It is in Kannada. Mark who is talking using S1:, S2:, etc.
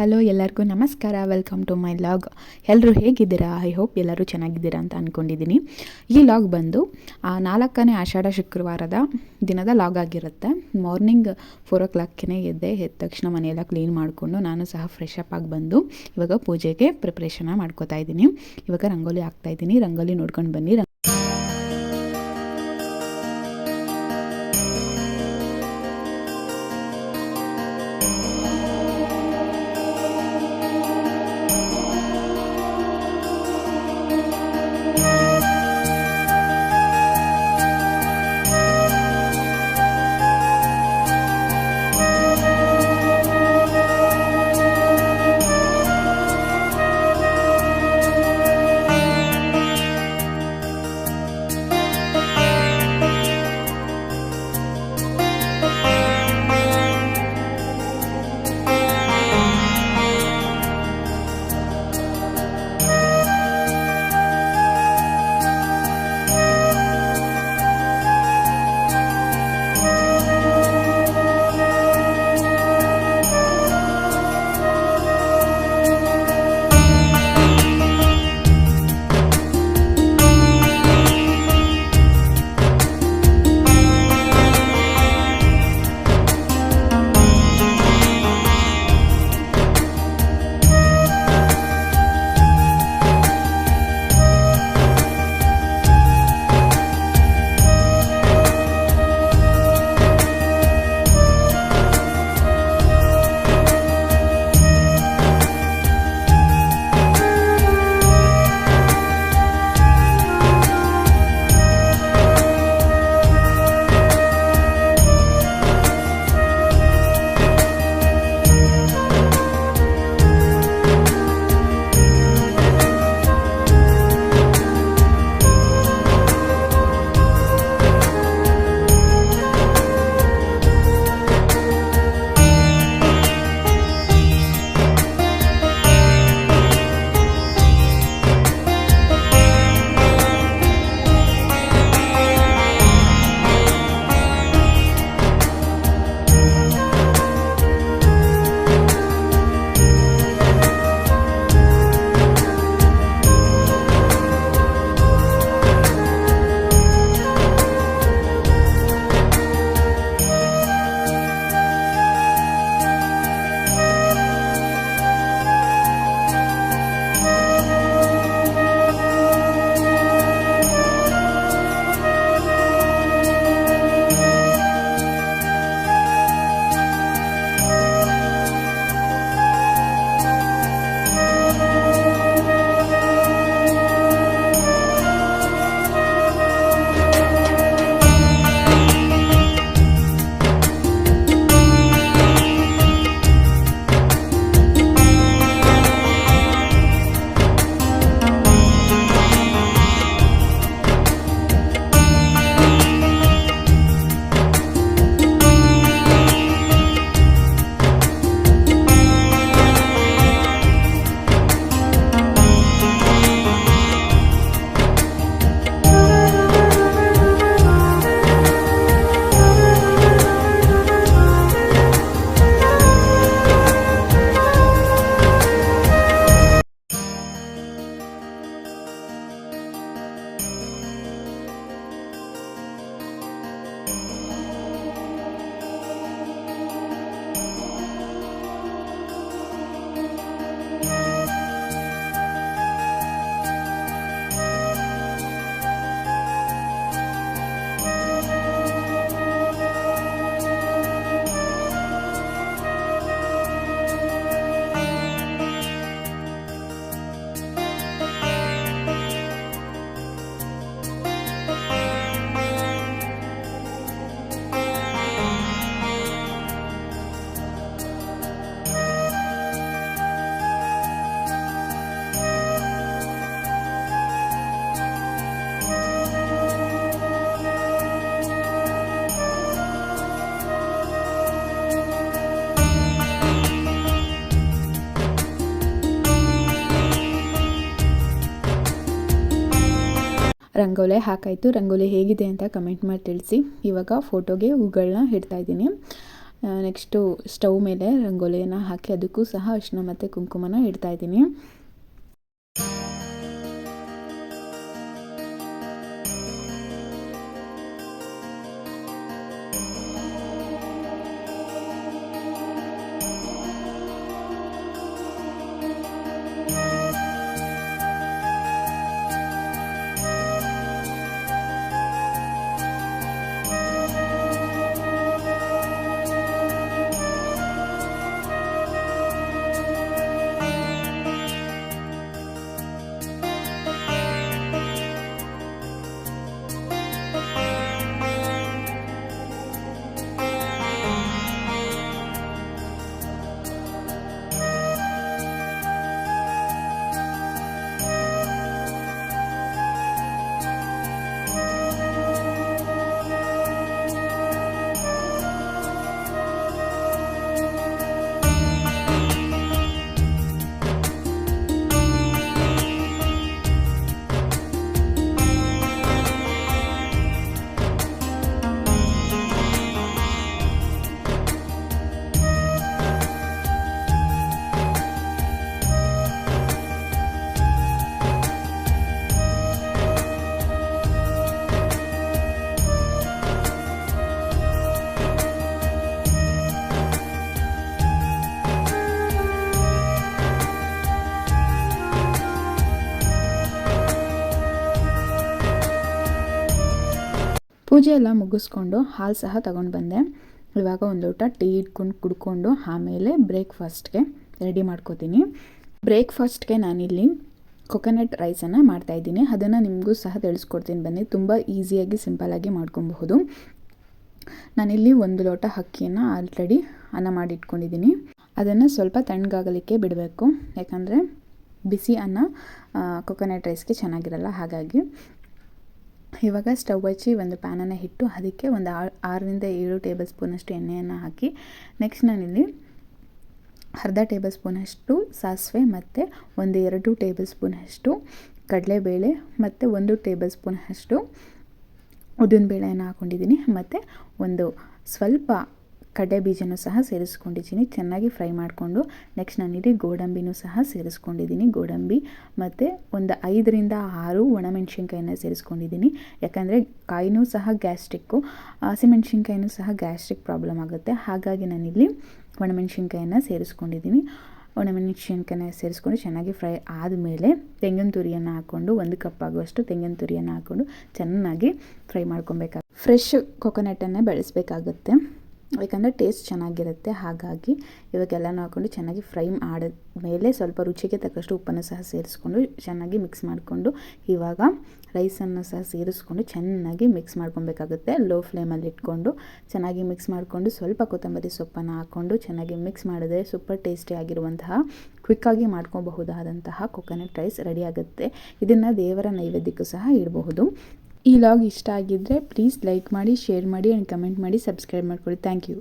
S1: ಹಲೋ ಎಲ್ಲರಿಗೂ ನಮಸ್ಕಾರ. Welcome to my vlog. ಎಲ್ಲರೂ ಹೇಗಿದ್ದೀರಾ? ಐ ಹೋಪ್ ಎಲ್ಲರೂ ಚೆನ್ನಾಗಿದ್ದೀರಾ ಅಂತ ಅಂದ್ಕೊಂಡಿದ್ದೀನಿ. ಈ ಲಾಗ್ ಬಂದು 4ನೇ ಆಷಾಢ ಶುಕ್ರವಾರದ ದಿನದ ಲಾಗ್ ಆಗಿರುತ್ತೆ. ಮಾರ್ನಿಂಗ್ 4 o'clockನೇ ಎದ್ದ ತಕ್ಷಣ ಮನೆಯೆಲ್ಲ ಕ್ಲೀನ್ ಮಾಡಿಕೊಂಡು ನಾನು ಸಹ ಫ್ರೆಶ್ ಅಪ್ ಆಗಿ ಬಂದು ಇವಾಗ ಪೂಜೆಗೆ ಪ್ರಿಪ್ರೇಷನ್ ಮಾಡ್ಕೋತಾ ಇದ್ದೀನಿ. ಇವಾಗ ರಂಗೋಲಿ ಹಾಕ್ತಾಯಿದ್ದೀನಿ. ರಂಗೋಲಿ ನೋಡ್ಕೊಂಡು ಬನ್ನಿ. ರಂಗೋಲಿ ಹಾಕಾಯಿತು. ರಂಗೋಲಿ ಹೇಗಿದೆ ಅಂತ ಕಮೆಂಟ್ ಮಾಡಿ ತಿಳಿಸಿ. ಇವಾಗ ಫೋಟೋಗೆ ಹೂಗಳನ್ನ ಇಡ್ತಾಯಿದ್ದೀನಿ. ನೆಕ್ಸ್ಟು ಸ್ಟವ್ ಮೇಲೆ ರಂಗೋಲಿಯನ್ನು ಹಾಕಿ ಅದಕ್ಕೂ ಸಹ ಅರಿಶಿನ ಮತ್ತು ಕುಂಕುಮನ ಇಡ್ತಾಯಿದ್ದೀನಿ. ಪೂಜೆ ಎಲ್ಲ ಮುಗಿಸ್ಕೊಂಡು ಹಾಲು ಸಹ ತಗೊಂಡು ಬಂದೆ. ಇವಾಗ ಒಂದು ಲೋಟ ಟೀ ಇಟ್ಕೊಂಡು ಕುಡ್ಕೊಂಡು ಆಮೇಲೆ ಬ್ರೇಕ್ಫಾಸ್ಟ್ಗೆ ರೆಡಿ ಮಾಡ್ಕೋತೀನಿ. ಬ್ರೇಕ್ಫಾಸ್ಟ್ಗೆ ನಾನಿಲ್ಲಿ ಕೊಕೊನಟ್ ರೈಸನ್ನು ಮಾಡ್ತಾಯಿದ್ದೀನಿ. ಅದನ್ನು ನಿಮಗೂ ಸಹ ತಿಳಿಸ್ಕೊಡ್ತೀನಿ ಬನ್ನಿ. ತುಂಬ ಈಸಿಯಾಗಿ ಸಿಂಪಲ್ಲಾಗಿ ಮಾಡ್ಕೊಬಹುದು. ನಾನಿಲ್ಲಿ 1 ಲೋಟ ಅಕ್ಕಿಯನ್ನು ಆಲ್ರೆಡಿ ಅನ್ನ ಮಾಡಿಟ್ಕೊಂಡಿದ್ದೀನಿ. ಅದನ್ನು ಸ್ವಲ್ಪ ತಣ್ಣಗಾಗಲಿಕ್ಕೆ ಬಿಡಬೇಕು, ಯಾಕಂದರೆ ಬಿಸಿ ಅನ್ನ ಕೊಕೊನಟ್ ರೈಸ್ಗೆ ಚೆನ್ನಾಗಿರಲ್ಲ. ಹಾಗಾಗಿ ಇವಾಗ ಸ್ಟವ್ ಹಚ್ಚಿ ಒಂದು ಪ್ಯಾನನ್ನು ಇಟ್ಟು ಅದಕ್ಕೆ ಒಂದು 6ರಿಂದ 7 ಟೇಬಲ್ ಸ್ಪೂನಷ್ಟು ಎಣ್ಣೆಯನ್ನು ಹಾಕಿ, ನೆಕ್ಸ್ಟ್ ನಾನಿಲ್ಲಿ ಅರ್ಧ ಟೇಬಲ್ ಸ್ಪೂನಷ್ಟು ಸಾಸಿವೆ ಮತ್ತು 1-2 ಟೇಬಲ್ ಸ್ಪೂನಷ್ಟು ಕಡಲೆಬೇಳೆ ಮತ್ತು 1 ಟೇಬಲ್ ಸ್ಪೂನಷ್ಟು ಉದ್ದಿನಬೇಳೆಯನ್ನು ಹಾಕ್ಕೊಂಡಿದ್ದೀನಿ. ಮತ್ತು ಒಂದು ಸ್ವಲ್ಪ ಕಡಲೆ ಬೀಜನೂ ಸಹ ಸೇರಿಸ್ಕೊಂಡಿದ್ದೀನಿ. ಚೆನ್ನಾಗಿ ಫ್ರೈ ಮಾಡಿಕೊಂಡು ನೆಕ್ಸ್ಟ್ ನಾನಿಲ್ಲಿ ಗೋಡಂಬಿನೂ ಸಹ ಸೇರಿಸ್ಕೊಂಡಿದ್ದೀನಿ. ಗೋಡಂಬಿ ಮತ್ತು ಒಂದು 5ರಿಂದ 6 ಒಣಮೆಣ್ಸಿನ್ಕಾಯಿನ ಸೇರಿಸ್ಕೊಂಡಿದ್ದೀನಿ. ಯಾಕಂದರೆ ಕಾಯಿನೂ ಸಹ ಗ್ಯಾಸ್ಟ್ರಿಕ್ಕು, ಹಸಿಮೆಣ್ಸಿನ್ಕಾಯಿನೂ ಸಹ ಗ್ಯಾಸ್ಟ್ರಿಕ್ ಪ್ರಾಬ್ಲಮ್ ಆಗುತ್ತೆ. ಹಾಗಾಗಿ ನಾನಿಲ್ಲಿ ಒಣಮೆಣ್ಸಿನ್ಕಾಯಿನ ಸೇರಿಸ್ಕೊಂಡಿದ್ದೀನಿ. ಒಣಮೆಣ್ಸಿನ್ಕಾಯಿನ ಸೇರಿಸ್ಕೊಂಡು ಚೆನ್ನಾಗಿ ಫ್ರೈ ಆದಮೇಲೆ ತೆಂಗಿನ ತುರಿಯನ್ನು ಹಾಕ್ಕೊಂಡು 1 ಕಪ್ ಆಗುವಷ್ಟು ತೆಂಗಿನ ತುರಿಯನ್ನು ಹಾಕ್ಕೊಂಡು ಚೆನ್ನಾಗಿ ಫ್ರೈ ಮಾಡ್ಕೊಬೇಕಾಗುತ್ತೆ. ಫ್ರೆಶ್ ಕೊಕೊನಟನ್ನೇ ಬಳಸಬೇಕಾಗುತ್ತೆ, ಯಾಕಂದರೆ ಟೇಸ್ಟ್ ಚೆನ್ನಾಗಿರುತ್ತೆ. ಹಾಗಾಗಿ ಇವಾಗೆಲ್ಲನೂ ಹಾಕ್ಕೊಂಡು ಚೆನ್ನಾಗಿ ಫ್ರೈ ಆದಮೇಲೆ ಸ್ವಲ್ಪ ರುಚಿಗೆ ತಕ್ಕಷ್ಟು ಉಪ್ಪನ್ನು ಸಹ ಸೇರಿಸ್ಕೊಂಡು ಚೆನ್ನಾಗಿ ಮಿಕ್ಸ್ ಮಾಡಿಕೊಂಡು ಇವಾಗ ರೈಸನ್ನು ಸಹ ಸೇರಿಸ್ಕೊಂಡು ಚೆನ್ನಾಗಿ ಮಿಕ್ಸ್ ಮಾಡ್ಕೊಬೇಕಾಗುತ್ತೆ. ಲೋ ಫ್ಲೇಮಲ್ಲಿ ಇಟ್ಕೊಂಡು ಚೆನ್ನಾಗಿ ಮಿಕ್ಸ್ ಮಾಡಿಕೊಂಡು ಸ್ವಲ್ಪ ಕೊತ್ತಂಬರಿ ಸೊಪ್ಪನ್ನು ಹಾಕ್ಕೊಂಡು ಚೆನ್ನಾಗಿ ಮಿಕ್ಸ್ ಮಾಡಿದ್ರೆ ಸೂಪರ್ ಟೇಸ್ಟಿ ಆಗಿರುವಂತಹ ಕ್ವಿಕ್ಕಾಗಿ ಮಾಡ್ಕೋಬಹುದಾದಂತಹ ಕೊಕೊನಟ್ ರೈಸ್ ರೆಡಿ ಆಗುತ್ತೆ. ಇದನ್ನು ದೇವರ ನೈವೇದ್ಯಕ್ಕೂ ಸಹ ಇಡಬಹುದು. ಈ ವ್ಲಾಗ್ ಇಷ್ಟ ಆಗಿದ್ದರೆ ಪ್ಲೀಸ್ ಲೈಕ್ ಮಾಡಿ, ಶೇರ್ ಮಾಡಿ ಆ್ಯಂಡ್ ಕಮೆಂಟ್ ಮಾಡಿ, ಸಬ್ಸ್ಕ್ರೈಬ್ ಮಾಡ್ಕೊಳ್ಳಿ. Thank you.